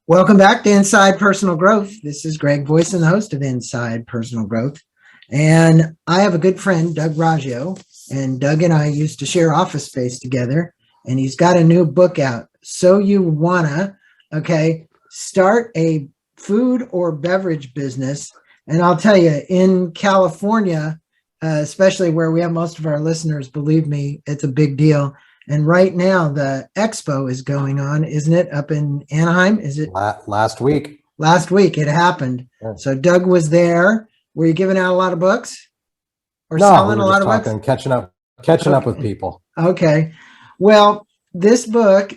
Welcome back to Inside Personal Growth. This is Greg Voisen, the host of Inside Personal Growth. And I have a good friend, Doug Raggio, and Doug and I used to share office space together. And he's got a new book out. So you wanna, start a food or beverage business. And I'll tell you, in California, especially where we have most of our listeners, believe me, it's a big deal. And right now, the expo is going on, isn't it? Up in Anaheim? Is it? Last week. Last week it happened. Yeah. So Doug was there. Were you giving out a lot of books? Or No, selling we a were lot just of talking, books? catching up with people. Okay. Well, this book,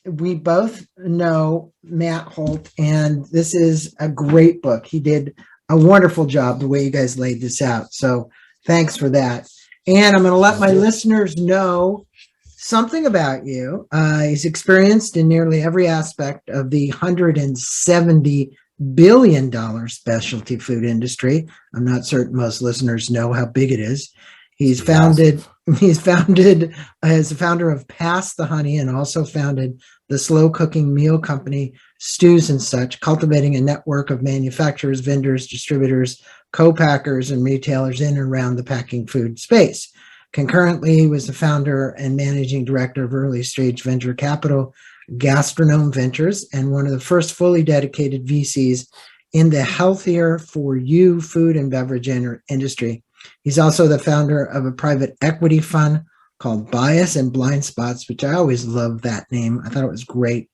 we both know Matt Holt, and this is a great book. He did a wonderful job the way you guys laid this out. So thanks for that. And I'm going to let my listeners know something about you. He's experienced in nearly every aspect of the $170 billion specialty food industry. I'm not certain most listeners know how big it is. He's founded as the founder of Pass the Honey and also founded the slow cooking meal company Stews and Such, cultivating a network of manufacturers, vendors, distributors, co-packers, and retailers in and around the packing food space. Concurrently, he was the founder and managing director of early stage venture capital Gastronome Ventures and one of the first fully dedicated VCs in the healthier for you food and beverage industry. He's also the founder of a private equity fund called Bias and Blind Spots, which I always loved that name. I thought it was great.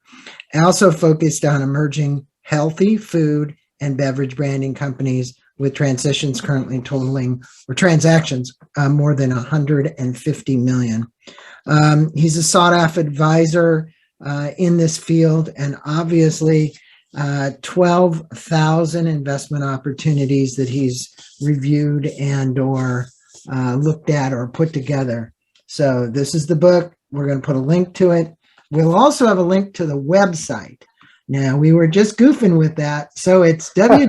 I also focused on emerging healthy food and beverage branding companies with transactions currently totaling more than 150 million. He's a sought-after advisor in this field, and obviously 12,000 investment opportunities that he's reviewed and or looked at or put together. So this is the book. We're going to put a link to it. We'll also have a link to the website. Now, we were just goofing with that. So it's wanna,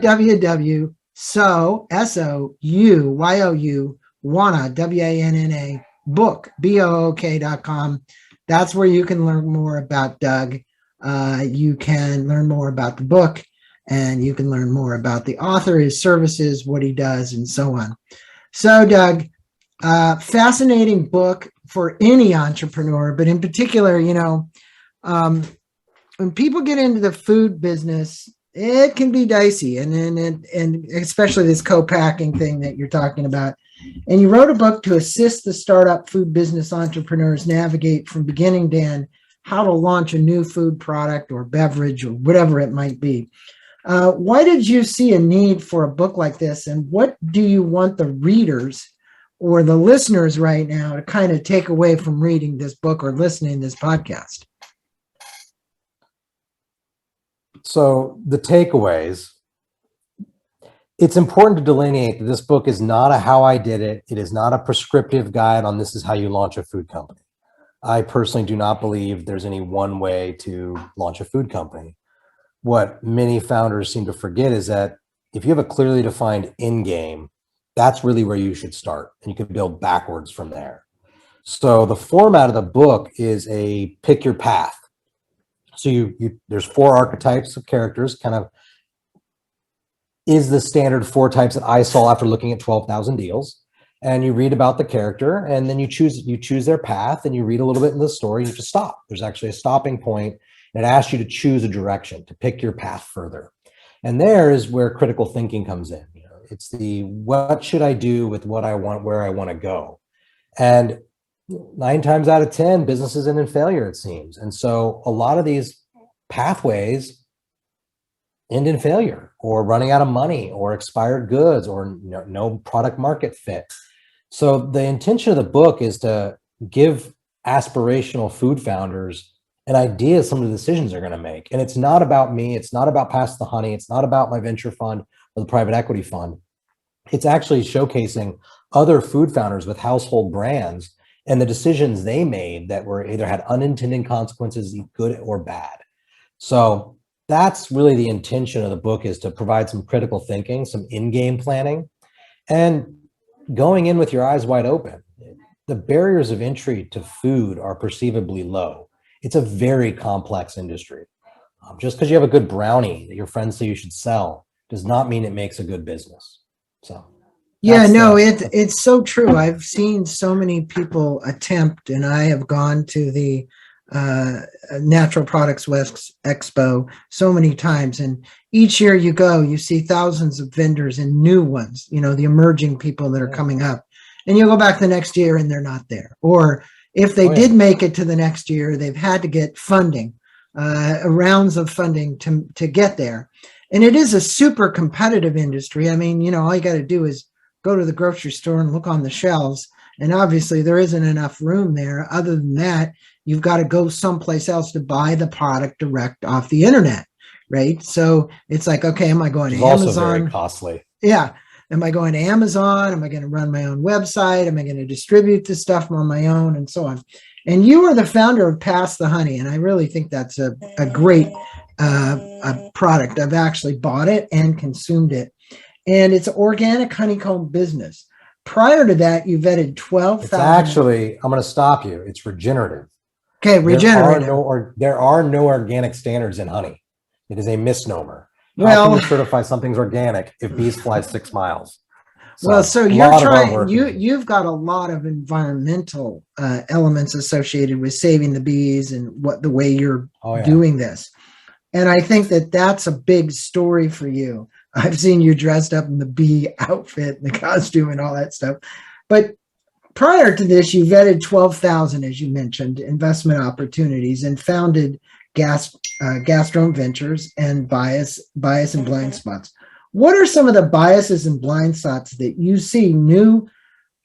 book, book.com. That's where you can learn more about Doug. You can learn more about the book, and you can learn more about the author, his services, what he does, and so on. So, Doug, fascinating book for any entrepreneur, but in particular, when people get into the food business, it can be dicey, and especially this co-packing thing that you're talking about. And you wrote a book to assist the startup food business entrepreneurs navigate from beginning to end how to launch a new food product or beverage or whatever it might be. Why did you see a need for a book like this, and what do you want the readers or the listeners right now to kind of take away from reading this book or listening to this podcast? So the takeaways, it's important to delineate that this book is not a how I did it. It is not a prescriptive guide on this is how you launch a food company. I personally do not believe there's any one way to launch a food company. What many founders seem to forget is that if you have a clearly defined end game, that's really where you should start, and you can build backwards from there. So the format of the book is a pick your path. So there's 4 archetypes of characters, kind of is the standard 4 types that I saw after looking at 12,000 deals. And you read about the character, and then you choose their path, and you read a little bit in the story, and you have to stop. There's actually a stopping point, and it asks you to choose a direction, to pick your path further. And there is where critical thinking comes in. It's the what should I do with what I want, where I want to go. And 9 times out of 10, businesses end in failure, it seems. And so a lot of these pathways end in failure, or running out of money, or expired goods, or no product market fit. So the intention of the book is to give aspirational food founders an idea of some of the decisions they're going to make. And it's not about me. It's not about Pass the Honey. It's not about my venture fund or the private equity fund. It's actually showcasing other food founders with household brands and the decisions they made that were either had unintended consequences, good or bad. So that's really the intention of the book, is to provide some critical thinking, some in-game planning, and going in with your eyes wide open. The barriers of entry to food are perceivably low. It's a very complex industry. Just because you have a good brownie that your friends say you should sell does not mean it makes a good business. So Yeah, no, it's so true. I've seen so many people attempt, and I have gone to the uh, Natural Products West Expo so many times. And each year you go, you see thousands of vendors and new ones, the emerging people that are coming up. And you go back the next year and they're not there. Or if they did make it to the next year, they've had to get funding, rounds of funding to get there. And it is a super competitive industry. I mean, all you got to do is go to the grocery store and look on the shelves. And obviously there isn't enough room there. Other than that, you've got to go someplace else to buy the product direct off the internet, right? So it's like, okay, am I going to Amazon? Also very costly. Yeah. Am I going to Amazon? Am I going to run my own website? Am I going to distribute the stuff on my own, and so on? And you are the founder of Pass the Honey. And I really think that's a great a product. I've actually bought it and consumed it. And it's organic honeycomb business. Prior to that, you vetted 12,000. It's actually, I'm going to stop you. It's regenerative. Okay, regenerative. There are no organic standards in honey. It is a misnomer. How can you certify something's organic if bees fly 6 miles? So you're trying. You've got a lot of environmental elements associated with saving the bees and the way you're doing this. And I think that's a big story for you. I've seen you dressed up in the bee outfit and the costume and all that stuff. But prior to this, you vetted 12,000, as you mentioned, investment opportunities, and founded Gastrome Ventures and Bias and Blind Spots. What are some of the biases and blind spots that you see new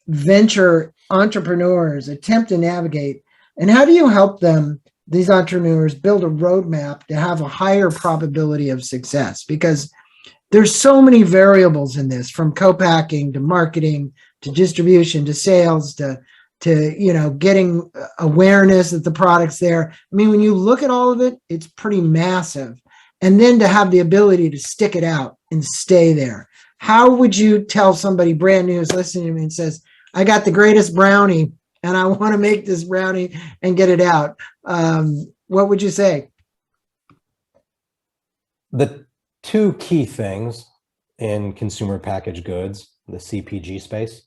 venture entrepreneurs attempt to navigate? And how do you help them, these entrepreneurs, build a roadmap to have a higher probability of success? Because there's so many variables in this, from co-packing to marketing to distribution to sales to getting awareness that the product's there. I mean, when you look at all of it, it's pretty massive. And then to have the ability to stick it out and stay there. How would you tell somebody brand new who's listening to me and says, I got the greatest brownie and I want to make this brownie and get it out? What would you say? The two key things in consumer packaged goods, the CPG space,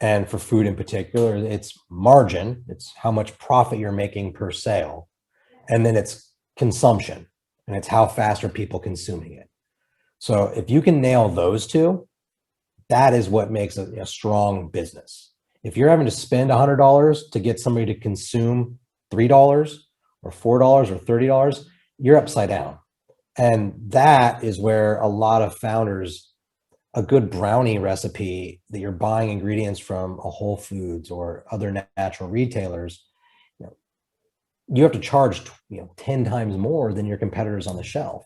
and for food in particular, it's margin. It's how much profit you're making per sale. And then it's consumption, and it's how fast are people consuming it. So if you can nail those two, that is what makes a strong business. If you're having to spend $100 to get somebody to consume $3 or $4 or $30, you're upside down. And that is where a lot of founders, a good brownie recipe that you're buying ingredients from a Whole Foods or other natural retailers, you have to charge 10 times more than your competitors on the shelf.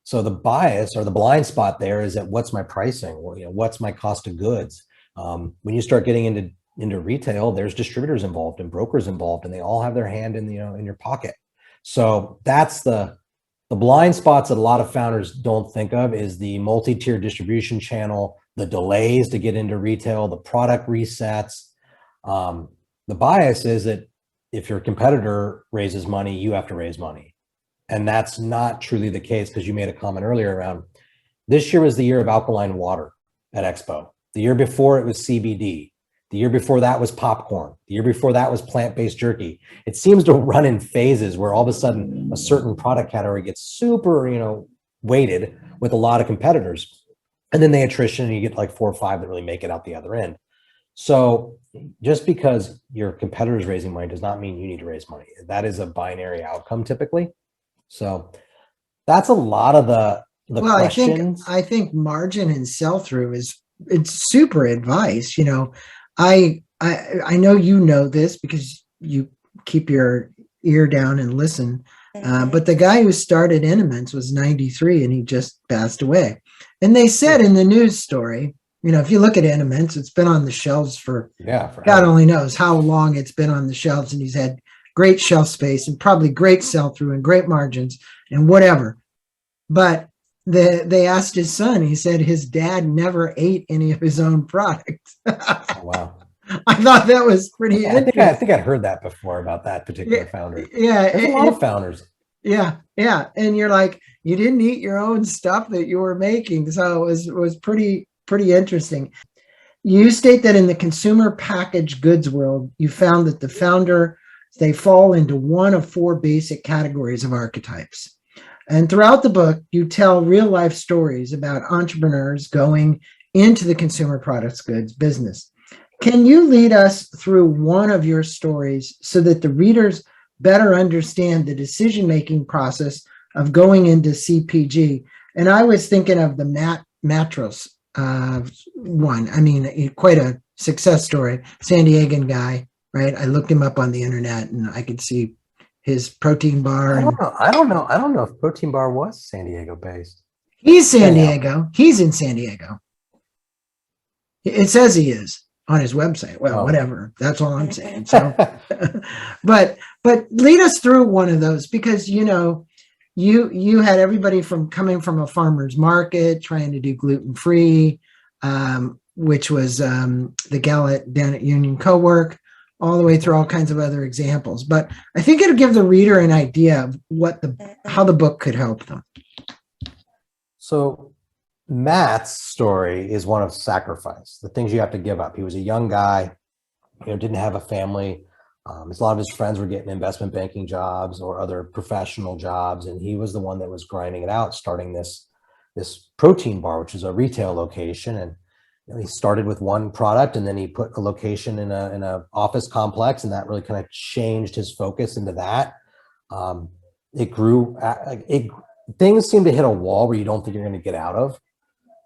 So the bias or the blind spot there is that what's my pricing? What's my cost of goods? When you start getting into retail, there's distributors involved and brokers involved, and they all have their hand in in your pocket. So that's the blind spots that a lot of founders don't think of, is the multi-tier distribution channel, the delays to get into retail, the product resets. The bias is that if your competitor raises money, you have to raise money. And that's not truly the case, because you made a comment earlier around this year was the year of alkaline water at Expo. The year before it was CBD. The year before that was popcorn. The year before that was plant-based jerky. It seems to run in phases where all of a sudden a certain product category gets super, weighted with a lot of competitors. And then they attrition and you get like 4 or 5 that really make it out the other end. So just because your competitor is raising money does not mean you need to raise money. That is a binary outcome typically. So that's a lot of the questions. I think margin and sell-through it's super advice. I know this because you keep your ear down and listen. But the guy who started Intiments was 93 and he just passed away. And they said in the news story, if you look at Intiments, it's been on the shelves for God only knows how long it's been on the shelves, and he's had great shelf space and probably great sell-through and great margins and whatever. But they asked his son, he said his dad never ate any of his own products. Oh, wow. I thought that was pretty interesting. I think I'd heard that before about that particular founder. Yeah. There's a lot of founders. Yeah, yeah. And you're like, you didn't eat your own stuff that you were making. So it was pretty interesting. You state that in the consumer packaged goods world, you found that the founder, they fall into one of four basic categories of archetypes. And throughout the book, you tell real life stories about entrepreneurs going into the consumer products goods business. Can you lead us through one of your stories so that the readers better understand the decision making process of going into CPG? And I was thinking of the mattress one. I mean, quite a success story. San Diegan guy, right? I looked him up on the internet and I could see his protein bar. And I don't know if Protein Bar was San Diego based. he's San Anyhow. Diego. He's in San Diego. It says he is on his website. Well, Oh. whatever. That's all I'm saying. So, but lead us through one of those, because you had everybody from coming from a farmer's market trying to do gluten free, which was the gal down at Union Co-work, all the way through all kinds of other examples. But I think it'll give the reader an idea of how the book could help them. So Matt's story is one of sacrifice, the things you have to give up. He was a young guy, didn't have a family. A lot of his friends were getting investment banking jobs or other professional jobs, and he was the one that was grinding it out, starting this protein bar, which is a retail location. And he started with one product, and then he put a location in a office complex, and that really kind of changed his focus into that. It grew. Things seem to hit a wall where you don't think you're going to get out of,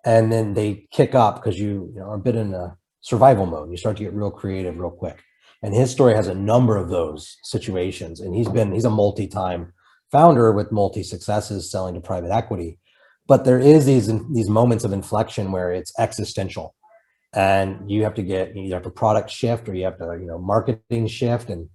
and then they kick up because you are a bit in a survival mode. And you start to get real creative real quick. And his story has a number of those situations. And he's a multi-time founder with multi-successes selling to private equity. But there is these moments of inflection where it's existential, and you have to product shift, or you have to marketing shift. And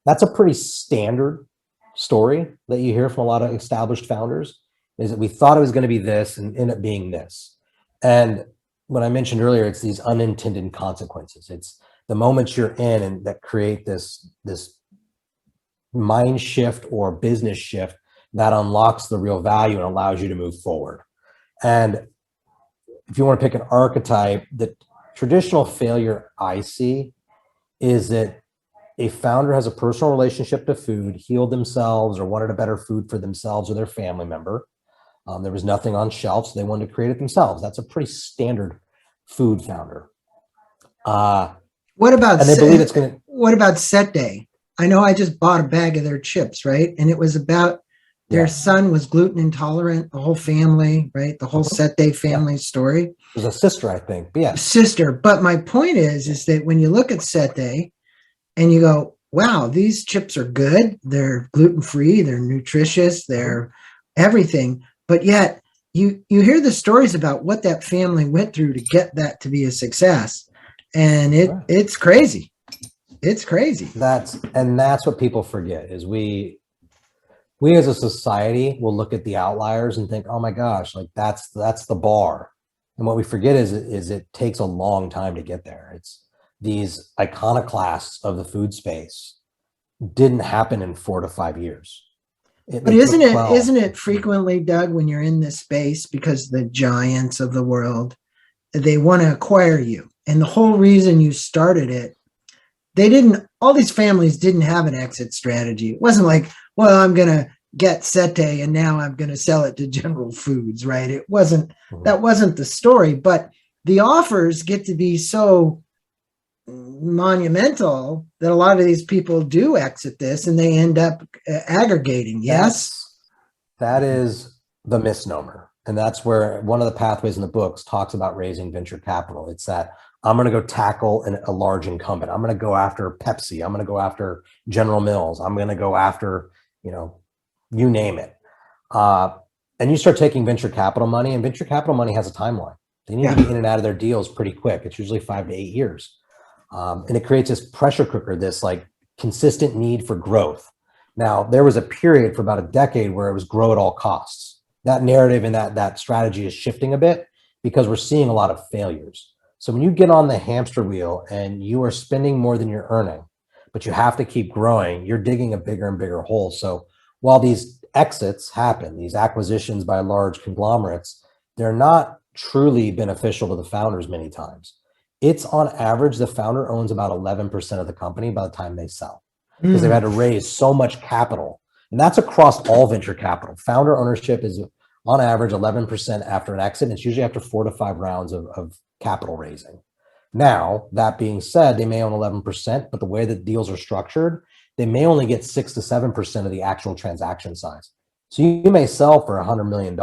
that's a pretty standard story that you hear from a lot of established founders, is that we thought it was going to be this and end up being this. And what I mentioned earlier, it's these unintended consequences. It's the moments you're in and that create this mind shift or business shift that unlocks the real value and allows you to move forward. And if you want to pick an archetype, the traditional failure I see is that a founder has a personal relationship to food, healed themselves or wanted a better food for themselves or their family member. There was nothing on shelf, so they wanted to create it themselves. That's a pretty standard food founder. What about and they believe it's going to. What about Set Day? I know I just bought a bag of their chips, right? And it was about their son was gluten intolerant, the whole family, right? The whole Set Day family story. It was a sister, I think. But yeah. Sister. But my point is that when you look at Set Day and you go, wow, these chips are good. They're gluten-free. They're nutritious. They're everything. But yet you hear the stories about what that family went through to get that to be a success. And it's crazy. It's crazy. That's what people forget is we as a society will look at the outliers and think, oh my gosh, like that's the bar. And what we forget is it takes a long time to get there. It's these iconoclasts of the food space didn't happen in 4 to 5 years. But isn't it frequently, Doug, when you're in this space, because the giants of the world, they want to acquire you. And the whole reason you started it, all these families didn't have an exit strategy. It wasn't like, well, I'm going to get Sete and now I'm going to sell it to General Foods, right? It wasn't, that wasn't the story, but the offers get to be so monumental that a lot of these people do exit this and they end up aggregating. Yes. That is the misnomer. And that's where one of the pathways in the books talks about raising venture capital. It's that I'm going to go tackle a large incumbent. I'm going to go after Pepsi. I'm going to go after General Mills. I'm going to go after, you name it. And you start taking venture capital money, and venture capital money has a timeline. They need to be in and out of their deals pretty quick. It's usually 5 to 8 years. And it creates this pressure cooker, this like consistent need for growth. Now, there was a period for about a decade where it was grow at all costs. That narrative and that strategy is shifting a bit because we're seeing a lot of failures. So when you get on the hamster wheel and you are spending more than you're earning, but you have to keep growing, you're digging a bigger and bigger hole. So while these exits happen, these acquisitions by large conglomerates, they're not truly beneficial to the founders many times. It's on average, the founder owns about 11% of the company by the time they sell, because they've had to raise so much capital. And that's across all venture capital. Founder ownership is on average 11% after an exit. And it's usually after 4 to 5 rounds of capital raising. Now, that being said, they may own 11%, but the way that deals are structured, they may only get 6 to 7% of the actual transaction size. So you may sell for $100 million.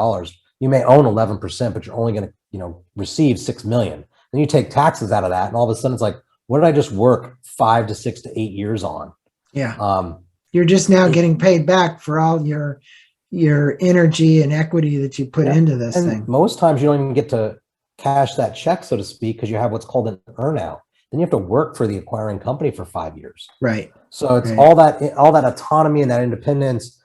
You may own 11%, but you're only going to, receive 6 million. Then you take taxes out of that, and all of a sudden it's like, what did I just work 5 to 6 to 8 years on? Yeah. You're just now getting paid back for all your energy and equity that you put into this thing. Most times you don't even get to cash that check, so to speak, because you have what's called an earnout. Then you have to work for the acquiring company for 5 years. Right. So it's all that autonomy and that independence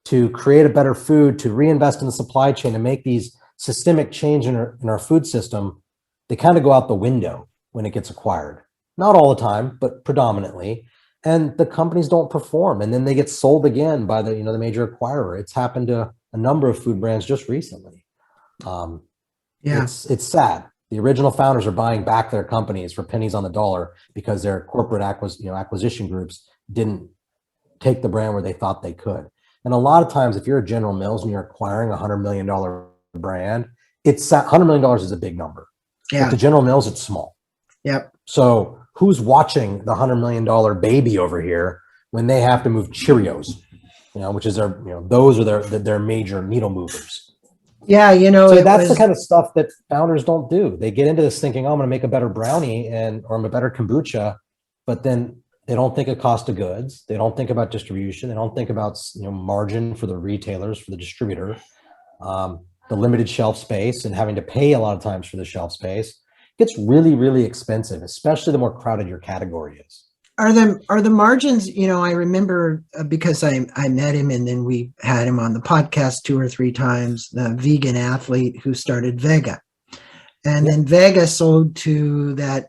to create a better food, to reinvest in the supply chain, to make these systemic change in our food system. They kind of go out the window when it gets acquired. Not all the time, but predominantly. And the companies don't perform, and then they get sold again by the the major acquirer. It's happened to a number of food brands just recently. It's sad. The original founders are buying back their companies for pennies on the dollar because their corporate acquisition groups didn't take the brand where they thought they could. And a lot of times, if you're a General Mills and you're acquiring a $100 million brand, it's $100 million is a big number. Yeah. But to General Mills, it's small. Yep. So who's watching the $100 million baby over here when they have to move Cheerios, which is those are their major needle movers. Yeah. So that's the kind of stuff that founders don't do. They get into this thinking, oh, I'm going to make a better brownie or I'm a better kombucha, but then they don't think of cost of goods. They don't think about distribution. They don't think about margin for the retailers, for the distributor, the limited shelf space, and having to pay a lot of times for the shelf space. It gets really, really expensive, especially the more crowded your category is. Are the margins, I remember because I met him and then we had him on the podcast 2 or 3 times, the vegan athlete who started Vega. And then Vega sold to that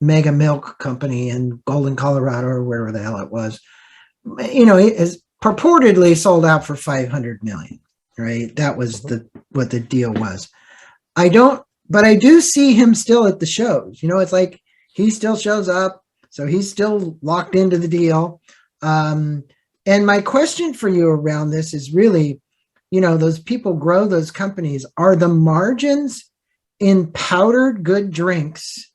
Mega Milk company in Golden, Colorado, or wherever the hell it was. It is purportedly sold out for 500 million, right? That was what the deal was. But I do see him still at the shows. It's like he still shows up. So he's still locked into the deal. And my question for you around this is really, those people grow those companies. Are the margins in powdered good drinks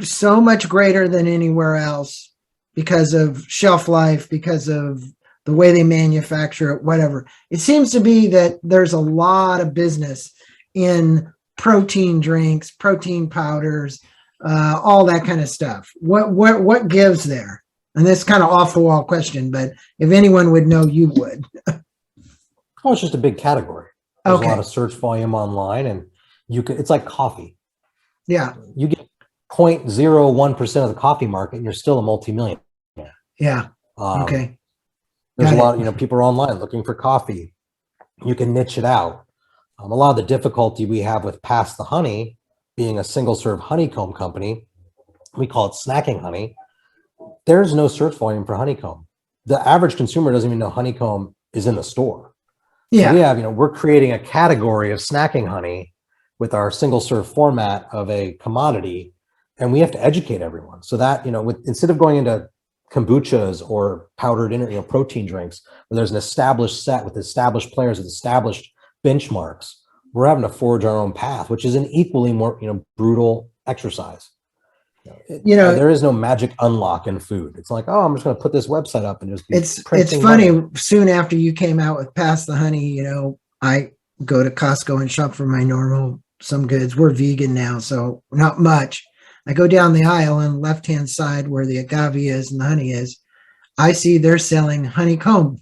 so much greater than anywhere else because of shelf life, because of the way they manufacture it, whatever? It seems to be that there's a lot of business in protein drinks, protein powders, all that kind of stuff. What gives there? And that's kind of off the wall question, but if anyone would know, you would. It's just a big category. There's a lot of search volume online, and it's like coffee. Yeah. You get 0.01% of the coffee market and you're still a multi-millionaire. Yeah. Okay. There's a lot of, people are online looking for coffee. You can niche it out. A lot of the difficulty we have with Pass the Honey being a single serve honeycomb company, we call it snacking honey. There's no search volume for honeycomb. The average consumer doesn't even know honeycomb is in the store. Yeah. So we have, we're creating a category of snacking honey with our single serve format of a commodity, and we have to educate everyone so that, instead of going into kombuchas or powdered protein drinks where there's an established set with established players with established benchmarks, we're having to forge our own path, which is an equally more, brutal exercise. There is no magic unlock in food. It's like, I'm just going to put this website up and just. It's funny. Money. Soon after you came out with Pass the Honey, I go to Costco and shop for my some goods. We're vegan now, so not much. I go down the aisle on the left-hand side where the agave is and the honey is. I see they're selling honeycomb.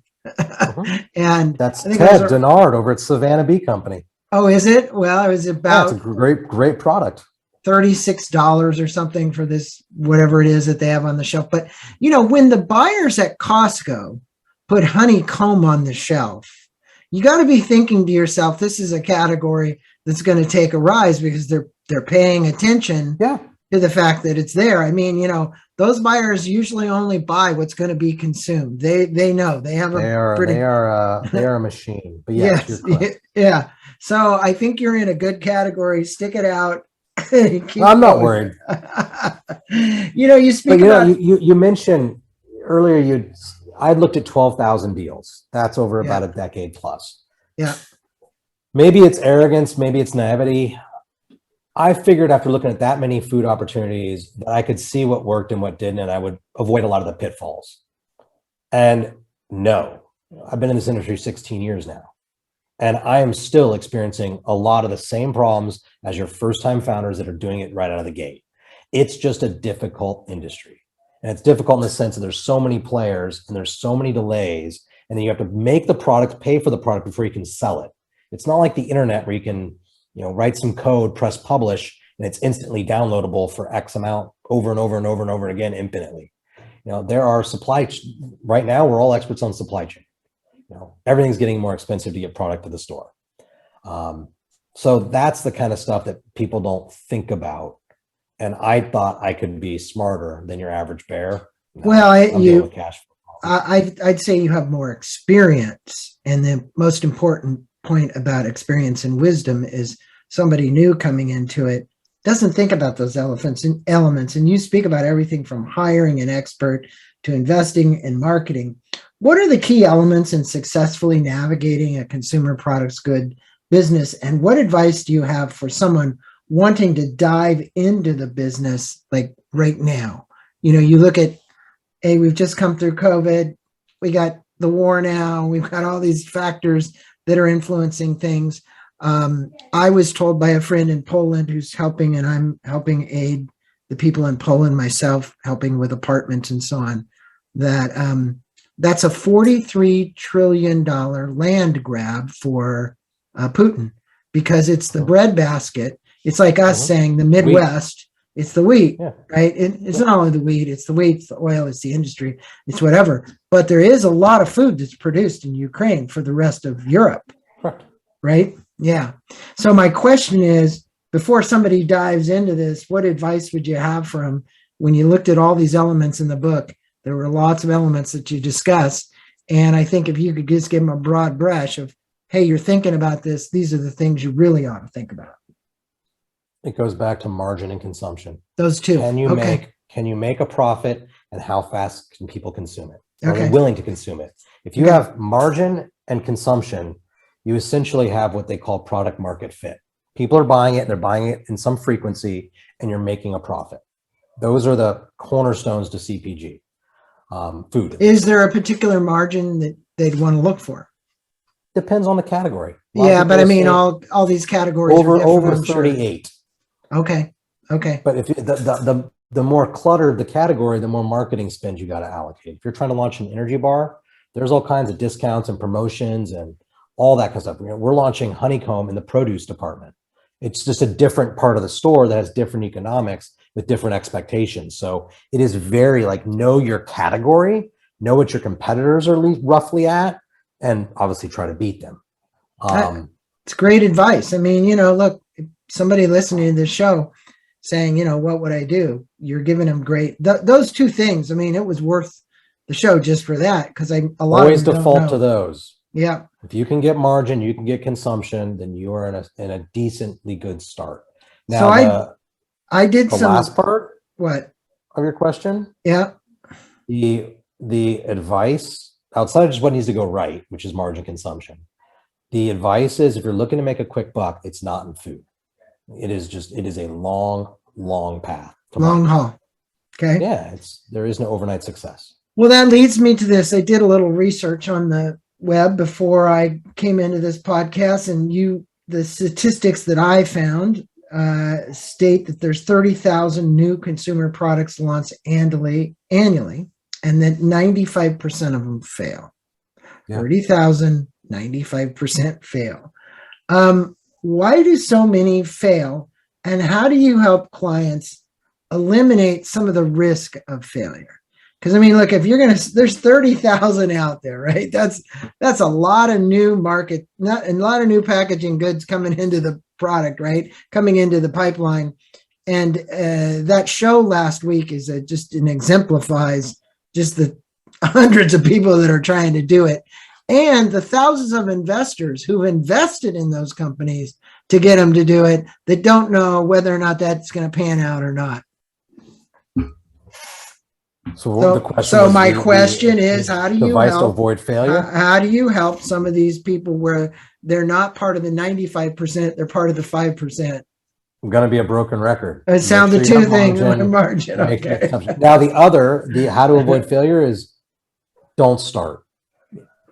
And that's Ted Denard over at Savannah Bee Company. Oh, is it? Well, it was about it's a great product. $36 or something for this, whatever it is that they have on the shelf. But, when the buyers at Costco put honeycomb on the shelf, you got to be thinking to yourself, this is a category that's going to take a rise because they're paying attention to the fact that it's there. I mean, those buyers usually only buy what's going to be consumed. They know they have They a are pretty they are a machine. But yes, you're yes, correct. yeah. So I think you're in a good category. Stick it out. Keep I'm not going. worried. You speak But about you mentioned earlier I looked at 12,000 deals. That's over about yeah, a decade plus. yeah. Maybe it's arrogance, maybe it's naivety. I figured after looking at that many food opportunities that I could see what worked and what didn't, and I would avoid a lot of the pitfalls. And no, I've been in this industry 16 years now, and I am still experiencing a lot of the same problems as your first-time founders that are doing it right out of the gate. It's just a difficult industry. And it's difficult in the sense that there's so many players and there's so many delays, and then you have to make the product, pay for the product before you can sell it. It's not like the internet where you can, write some code, press publish, and it's instantly downloadable for X amount over and over and over and over again infinitely. There are right now, we're all experts on supply chain. Everything's getting more expensive to get product to the store. So that's the kind of stuff that people don't think about. And I thought I could be smarter than your average bear. No, Well, I'm dealing with cash flow. I'd say you have more experience, and the most important point about experience and wisdom is somebody new coming into it doesn't think about those elements. And you speak about everything from hiring an expert to investing in marketing. What are the key elements in successfully navigating a consumer products good business? And what advice do you have for someone wanting to dive into the business like right now? You look at, hey, we've just come through COVID. We got the war now. We've got all these factors that are influencing things. I was told by a friend in Poland who's helping, and I'm helping aid the people in Poland myself, helping with apartments and so on, that that's a $43 trillion land grab for Putin, because it's the breadbasket. It's like us saying the Midwest, it's the wheat, right? It's not only the wheat, it's the wheat, it's the oil, it's the industry, it's whatever. But there is a lot of food that's produced in Ukraine for the rest of Europe, right? Yeah. So my question is, before somebody dives into this, what advice would you have for them when you looked at all these elements in the book? There were lots of elements that you discussed. And I think if you could just give them a broad brush of, hey, you're thinking about this, these are the things you really ought to think about. It goes back to margin and consumption. Those two. Can you make a profit, and how fast can people consume it? Are Okay. they willing to consume it? If you have margin and consumption, you essentially have what they call product market fit. People are buying it, and they're buying it in some frequency, and you're making a profit. Those are the cornerstones to CPG. Food. Is there a particular margin that they'd want to look for? Depends on the category. Yeah, but I mean, all these categories over 38. Sure. Okay. But if the more cluttered the category, the more marketing spend you got to allocate. If you're trying to launch an energy bar, there's all kinds of discounts and promotions and all that kind of stuff. We're launching Honeycomb in the produce department. It's just a different part of the store that has different economics with different expectations. So it is very know your category, know what your competitors are roughly at, and obviously try to beat them. It's great advice. I mean, look, somebody listening to this show saying, what would I do? You're giving them great, those two things. I mean, it was worth the show just for that, because a lot always of them default to those. Yeah. If you can get margin, you can get consumption, then you are in a decently good start. Now, so I did the some last part what of your question. Yeah. The advice outside of just what needs to go right, which is margin consumption. The advice is, if you're looking to make a quick buck, it's not in food. It is a long path. Long haul. Okay. Yeah, there is no overnight success. Well, that leads me to this. I did a little research on the web before I came into this podcast, and the statistics that I found state that there's 30,000 new consumer products launched annually, and that 95% of them fail. 30,000, 95% fail. Why do so many fail, and how do you help clients eliminate some of the risk of failure? Because I mean, look, if there's 30,000 out there, right? That's a lot of new market, a lot of new packaging goods coming into the product, right? Coming into the pipeline. And that show last week is just an exemplifies just the hundreds of people that are trying to do it, and the thousands of investors who've invested in those companies to get them to do it that don't know whether or not that's going to pan out or not. So, the question so was my question is, how do you device to help avoid failure? How do you help some of these people where they're not part of the 95%, they're part of the 5%? I'm going to be a broken record. It sounds the two things. Margin. Make Okay. Now the how to avoid failure is don't start.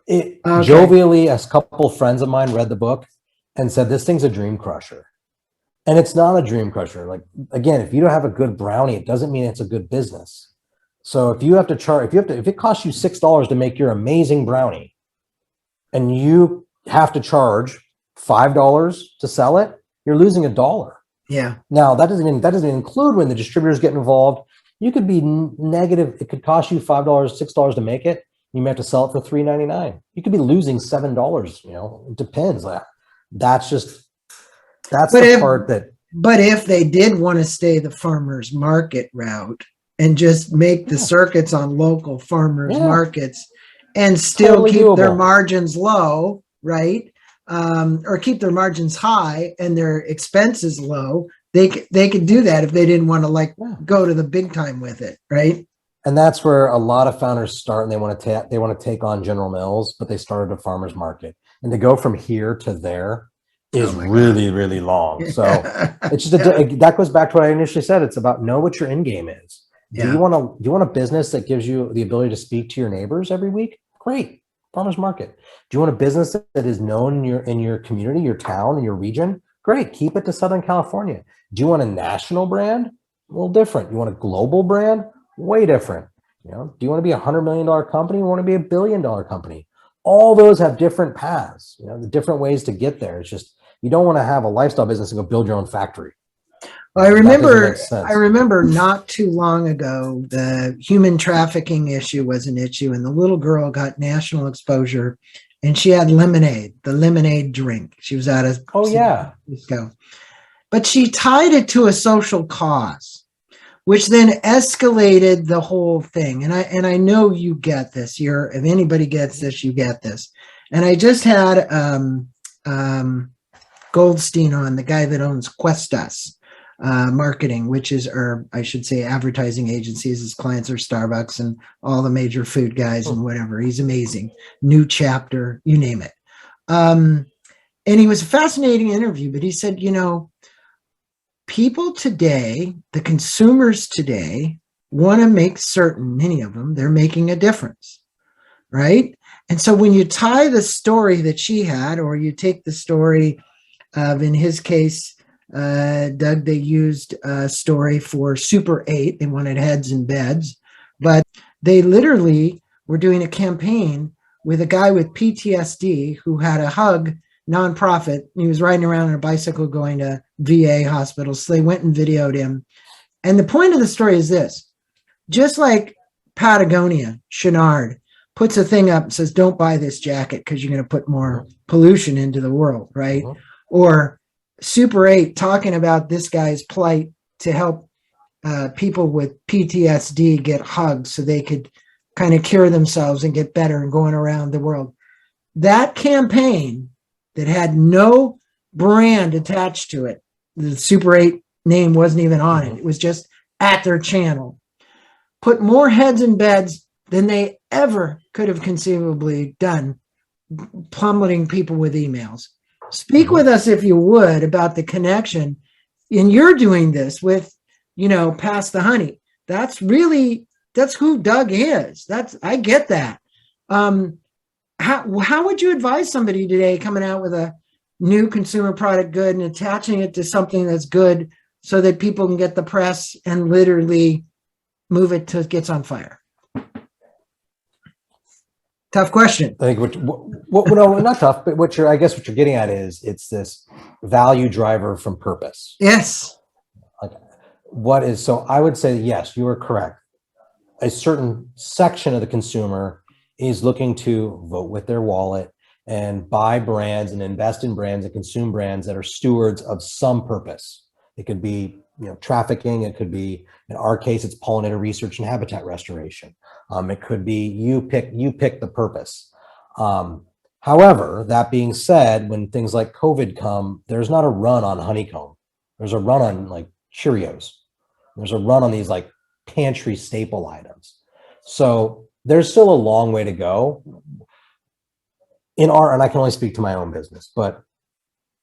Jovially, a couple of friends of mine read the book and said, this thing's a dream crusher. And it's not a dream crusher. Like, again, if you don't have a good brownie, it doesn't mean it's a good business. So if you have to charge, if it costs you $6 to make your amazing brownie and you have to charge $5 to sell it, you're losing $1. Yeah. Now that doesn't include when the distributors get involved. You could be negative. It could cost you $5, $6 to make it. You may have to sell it for $3.99. You could be losing $7. You know, it depends. That's the part that. But if they did want to stay the farmers market route and just make the circuits on local farmers markets and still totally keep their margins low, right? Or keep their margins high and their expenses low, they could do that if they didn't want to go to the big time with it, right? And that's where a lot of founders start, and they want to take on General Mills, but they started a farmer's market, and to go from here to there is really long. So it's just that goes back to what I initially said. It's about know what your end game is. Yeah. Do you want a business that gives you the ability to speak to your neighbors every week? Great. Farmers market. Do you want a business that is known in your community, your town, and your region? Great. Keep it to Southern California. Do you want a national brand? A little different. You want a global brand? Way different. You know, do you want to be $100 million company? You want to be $1 billion company? All those have different paths, you know, the different ways to get there. It's just, you don't want to have a lifestyle business and go build your own factory. Well, I remember not too long ago, the human trafficking issue was an issue, and the little girl got national exposure, and she had lemonade, the lemonade drink. She was out of San Francisco. But she tied it to a social cause, which then escalated the whole thing. And I know you get this. If anybody gets this, you get this. And I just had Goldstein on, the guy that owns Questas Marketing, which is, or I should say, advertising agencies. His clients are Starbucks and all the major food guys and whatever. He's amazing. New Chapter, you name it. And he was a fascinating interview, but he said, you know, people today, the consumers today, want to make certain, many of them, they're making a difference, right? And so when you tie the story that she had, or you take the story of, in his case, Doug, they used a story for Super 8. They wanted heads in beds, but they literally were doing a campaign with a guy with PTSD who had a hug nonprofit. He was riding around on a bicycle going to VA hospitals. So they went and videoed him. And the point of the story is this: just like Patagonia, Chenard puts a thing up and says, don't buy this jacket because you're going to put more pollution into the world, right? Or Super 8 talking about this guy's plight to help people with PTSD get hugs so they could kind of cure themselves and get better and going around the world. That campaign that had no brand attached to it, the Super 8 name wasn't even on it. It was just at their channel. Put more heads in beds than they ever could have conceivably done, plummeting people with emails. Speak with us, if you would, about the connection. And you're doing this with, you know, Pass the Honey. That's who Doug is. I get that. How would you advise somebody today coming out with a new consumer product good and attaching it to something that's good so that people can get the press and literally move it till it gets on fire? Tough question. I think no, not tough, but what you're getting at is it's this value driver from purpose. Yes. So I would say, yes, you are correct. A certain section of the consumer is looking to vote with their wallet and buy brands and invest in brands and consume brands that are stewards of some purpose. It could be trafficking. It could be, in our case, it's pollinator research and habitat restoration. It could be you pick the purpose. However, that being said, when things like COVID come, there's not a run on honeycomb. There's a run on like Cheerios. There's a run on these like pantry staple items. So there's still a long way to go and I can only speak to my own business, but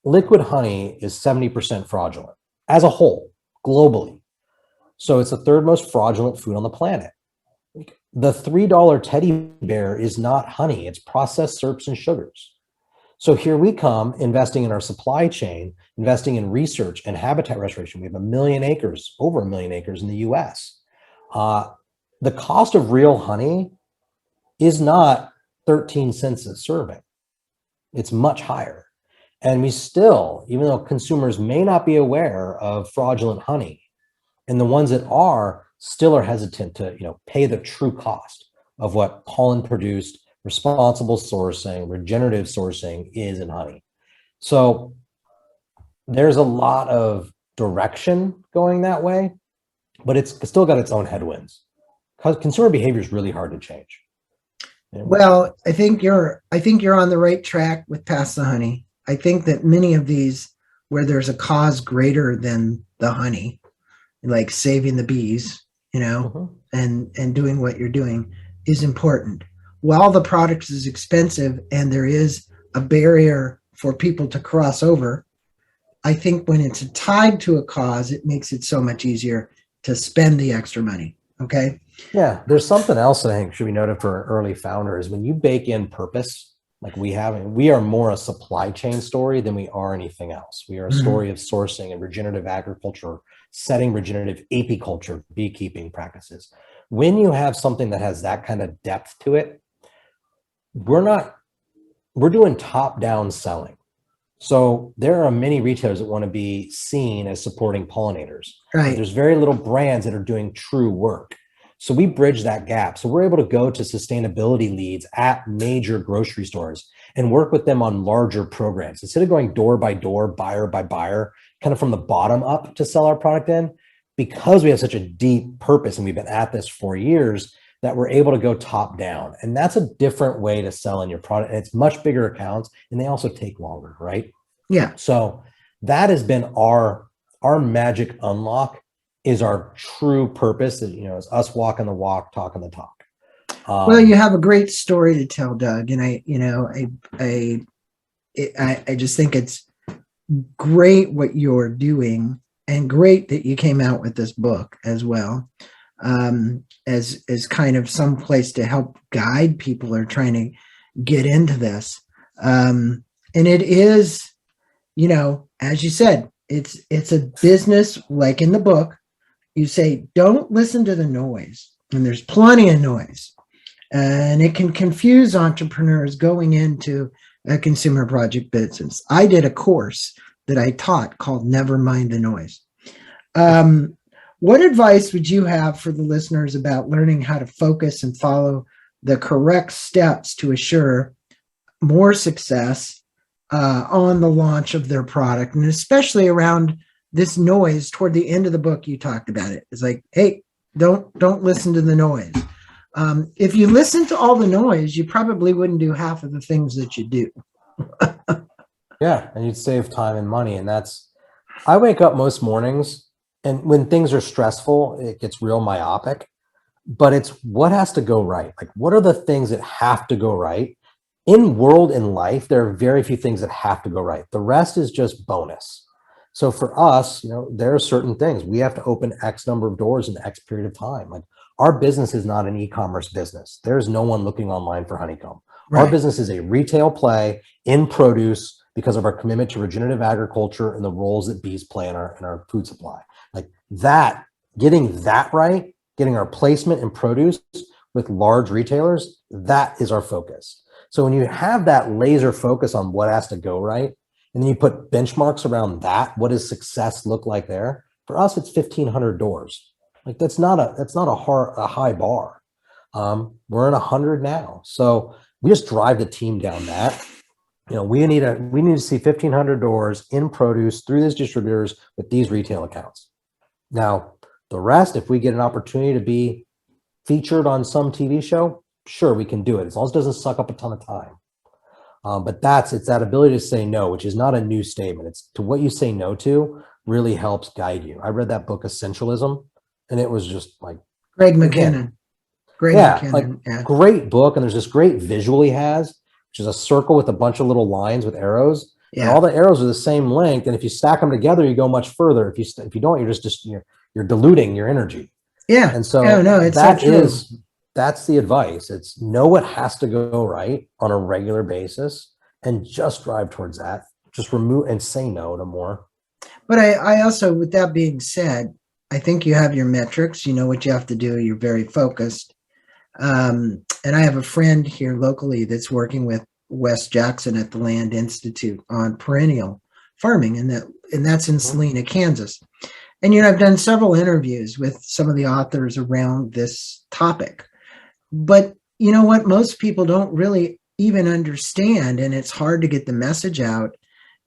liquid honey is 70% fraudulent as a whole, globally. So it's the third most fraudulent food on the planet. The $3 teddy bear is not honey, it's processed syrups and sugars. So here we come investing in our supply chain, investing in research and habitat restoration. We have 1 million acres, over 1 million acres in the US. The cost of real honey is not 13 cents a serving. It's much higher. And we still, even though consumers may not be aware of fraudulent honey, and the ones that are still are hesitant to, pay the true cost of what pollen produced, responsible sourcing, regenerative sourcing is in honey. So there's a lot of direction going that way, but it's still got its own headwinds because consumer behavior is really hard to change. Well, I think you're on the right track with Pass the Honey. I think that many of these where there's a cause greater than the honey, like saving the bees, and doing what you're doing is important. While the product is expensive and there is a barrier for people to cross over, I think when it's tied to a cause, it makes it so much easier to spend the extra money. Okay. Yeah, there's something else that I think should be noted for early founders. When you bake in purpose, like we have, we are more a supply chain story than we are anything else. We are a story of sourcing and regenerative agriculture, setting regenerative apiculture, beekeeping practices. When you have something that has that kind of depth to it, we're doing top-down selling. So there are many retailers that want to be seen as supporting pollinators. Right. But there's very little brands that are doing true work. So we bridge that gap. So we're able to go to sustainability leads at major grocery stores and work with them on larger programs. Instead of going door by door, buyer by buyer, kind of from the bottom up to sell our product in, because we have such a deep purpose and we've been at this for years, that we're able to go top down. And that's a different way to sell in your product. And it's much bigger accounts and they also take longer, right? Yeah. So that has been our magic unlock, is our true purpose. Is us walking the walk, talking the talk. Well, you have a great story to tell, Doug. And I just think it's great what you're doing, and great that you came out with this book as well, as kind of some place to help guide people who are trying to get into this. And it is, as you said, it's a business, like in the book, you say, don't listen to the noise. And there's plenty of noise. And it can confuse entrepreneurs going into a consumer project business. I did a course that I taught called Never Mind the Noise. What advice would you have for the listeners about learning how to focus and follow the correct steps to assure more success on the launch of their product, and especially around this noise? Toward the end of the book, you talked about it. It's like, hey, don't listen to the noise. If you listen to all the noise, you probably wouldn't do half of the things that you do. Yeah, and you'd save time and money. And I wake up most mornings, and when things are stressful, it gets real myopic, but it's what has to go right. Like, what are the things that have to go right? In life, there are very few things that have to go right. The rest is just bonus. So for us, there are certain things. We have to open X number of doors in X period of time. Like, our business is not an e-commerce business. There's no one looking online for honeycomb. Right. Our business is a retail play in produce because of our commitment to regenerative agriculture and the roles that bees play in our food supply. Like that, getting that right, getting our placement in produce with large retailers, that is our focus. So when you have that laser focus on what has to go right, and then you put benchmarks around that, what does success look like there? For us, it's 1,500 doors. Like that's not a high bar. We're in 100 now. So we just drive the team down that. We need to see 1,500 doors in produce through these distributors with these retail accounts. Now, the rest, if we get an opportunity to be featured on some TV show, sure, we can do it, as long as it doesn't suck up a ton of time. But it's that ability to say no, which is not a new statement. It's to what you say no to really helps guide you. I read that book, Essentialism, and it was just like, Greg again, McKinnon. Greg yeah, McKinnon. like Yeah. great book. And there's this great visual he has, which is a circle with a bunch of little lines with arrows. And Yeah. all the arrows are the same length. And if you stack them together, you go much further. If you don't, you're diluting your energy. Yeah. And so no, it's so true. that's the advice. It's know what has to go right on a regular basis and just drive towards that. Just remove and say no to more. But I also, with that being said, I think you have your metrics. You know what you have to do. You're very focused. And I have a friend here locally that's working with Wes Jackson at the Land Institute on perennial farming, and that's in Salina, Kansas. And I've done several interviews with some of the authors around this topic. But you know what? Most people don't really even understand, and it's hard to get the message out,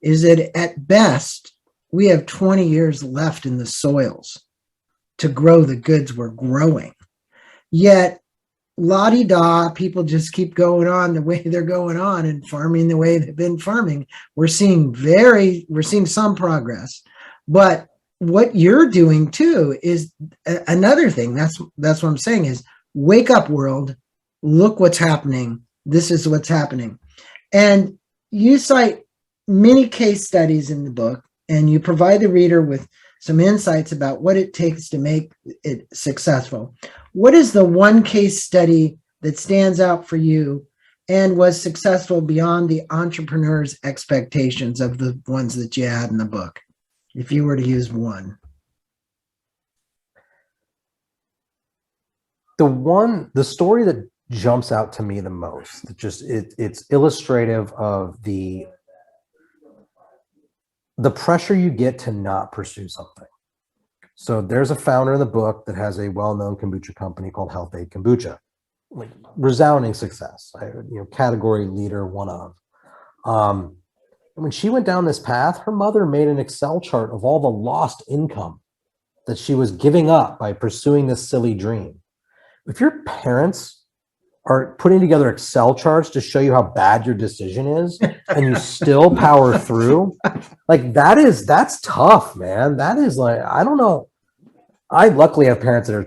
is that at best, we have 20 years left in the soils to grow the goods we're growing. Yet, la-di-da, people just keep going on the way they're going on and farming the way they've been farming. We're seeing some progress. But what you're doing too is another thing. That's what I'm saying is, wake up, world. Look what's happening. This is what's happening. And you cite many case studies in the book, and you provide the reader with some insights about what it takes to make it successful. What is the one case study that stands out for you and was successful beyond the entrepreneur's expectations of the ones that you had in the book, if you were to use one? The story that jumps out to me the most, it's illustrative of the pressure you get to not pursue something. So there's a founder in the book that has a well-known kombucha company called Health Aid Kombucha, like resounding success, category leader, one of. And when she went down this path, her mother made an Excel chart of all the lost income that she was giving up by pursuing this silly dream. If your parents are putting together Excel charts to show you how bad your decision is and you still power through, like that's tough, man. That is like, I don't know. I luckily have parents that are,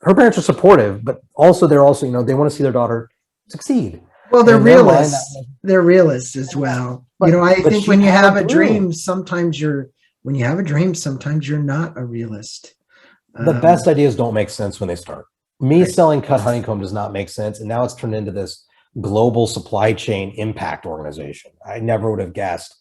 her parents are supportive, but also they want to see their daughter succeed. Well, they're realists. They're realists as well. I think when you have a dream, sometimes you're not a realist. The best ideas don't make sense when they start. Selling cut honeycomb does not make sense. And now it's turned into this global supply chain impact organization. I never would have guessed.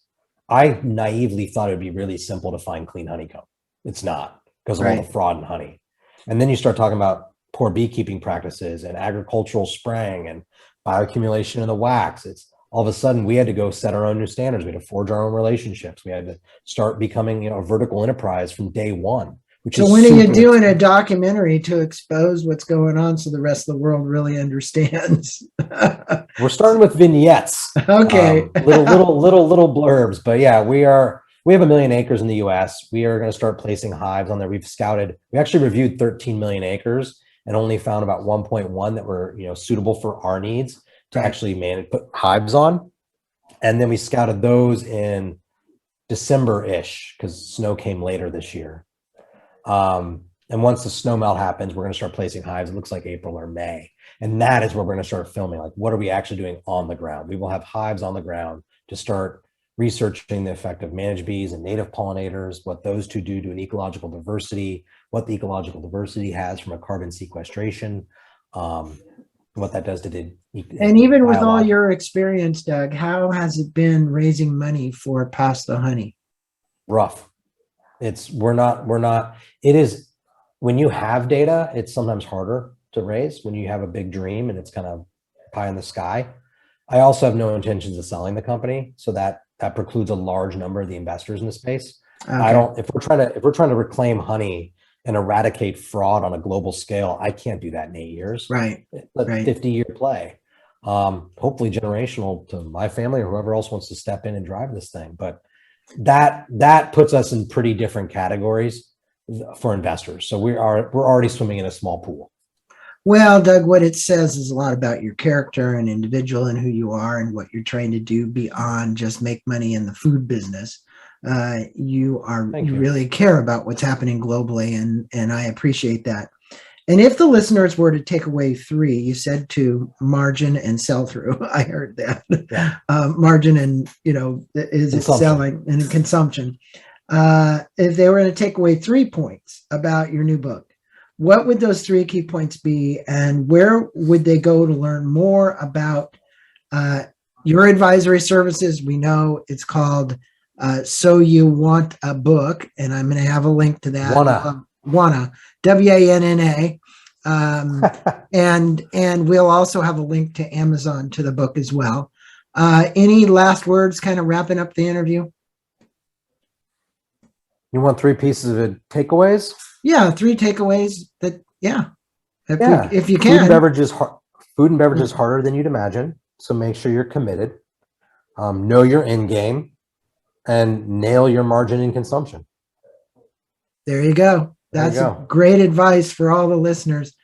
I naively thought it would be really simple to find clean honeycomb. It's not, because of all the fraud in honey. And then you start talking about poor beekeeping practices and agricultural spraying and bioaccumulation in the wax. It's all of a sudden we had to go set our own new standards. We had to forge our own relationships. We had to start becoming, a vertical enterprise from day one. So when are you doing a documentary to expose what's going on so the rest of the world really understands? We're starting with vignettes. Okay. Little blurbs. But yeah, we have 1 million acres in the US. We are going to start placing hives on there. We actually reviewed 13 million acres and only found about 1.1 that were, suitable for our needs to actually put hives on. And then we scouted those in December-ish because snow came later this year. And once the snow melt happens, we're going to start placing hives. It looks like April or May. And that is where we're going to start filming. Like, what are we actually doing on the ground? We will have hives on the ground to start researching the effect of managed bees and native pollinators, what those two do to an ecological diversity, what the ecological diversity has from a carbon sequestration, what that does to the. And even with all your experience, Doug, how has it been raising money for Pass the Honey? Rough. It is, when you have data, it's sometimes harder to raise when you have a big dream and it's kind of pie in the sky. I also have no intentions of selling the company, so that precludes a large number of the investors in the space. Okay. If we're trying to reclaim honey and eradicate fraud on a global scale, I can't do that in 8 years. Right. It's a 50-year play. Hopefully generational to my family or whoever else wants to step in and drive this thing. But that puts us in pretty different categories for investors. So we're already swimming in a small pool. Well, Doug, what it says is a lot about your character and individual and who you are and what you're trying to do beyond just make money in the food business. You really care about what's happening globally, and I appreciate that. And if the listeners were to take away 3, you said to margin and sell through. I heard that. Yeah. Margin and, is it selling and consumption? If they were to take away 3 points about your new book, what would those 3 key points be, and where would they go to learn more about your advisory services? We know it's called So You Want a Book, and I'm going to have a link to that. Wanna, WANNA. And we'll also have a link to Amazon to the book as well. Any last words kind of wrapping up the interview? You want 3 pieces of takeaways? Yeah, 3 takeaways if you can. Food and beverage is harder than you'd imagine. So make sure you're committed, know your end game, and nail your margin in consumption. There you go. That's great advice for all the listeners.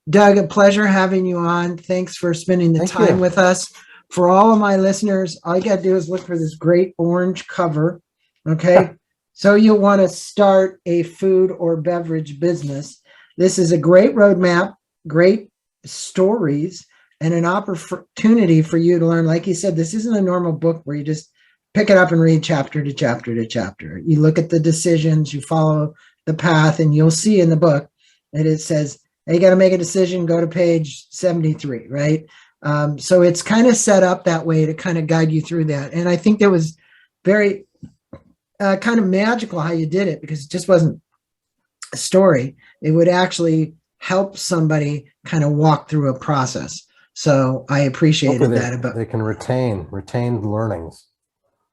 Doug, a pleasure having you on. Thanks for spending the time with us. For all of my listeners, all you got to do is look for this great orange cover. Okay. So you want to start a food or beverage business. This is a great roadmap, great stories, and an opportunity for you to learn. Like you said, this isn't a normal book where you just pick it up and read chapter to chapter to chapter. You look at the decisions, you follow the path, and you'll see in the book that it says, hey, you got to make a decision, go to page 73, right? So it's kind of set up that way to kind of guide you through that. And I think that was very kind of magical how you did it, because it just wasn't a story. It would actually help somebody kind of walk through a process. So I appreciated that. They can retain learnings.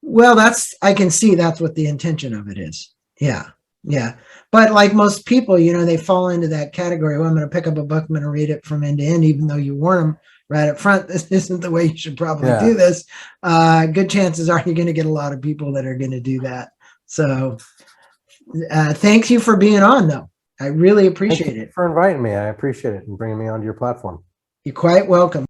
Well, I can see that's what the intention of it is. Yeah. Yeah. But like most people, they fall into that category. Well, I'm going to pick up a book, I'm going to read it from end to end, even though you warn them right up front, this isn't the way you should probably do this. Good chances are you're going to get a lot of people that are going to do that. So thanks you for being on, though. I really appreciate it. For inviting me. I appreciate it and bringing me onto your platform. You're quite welcome.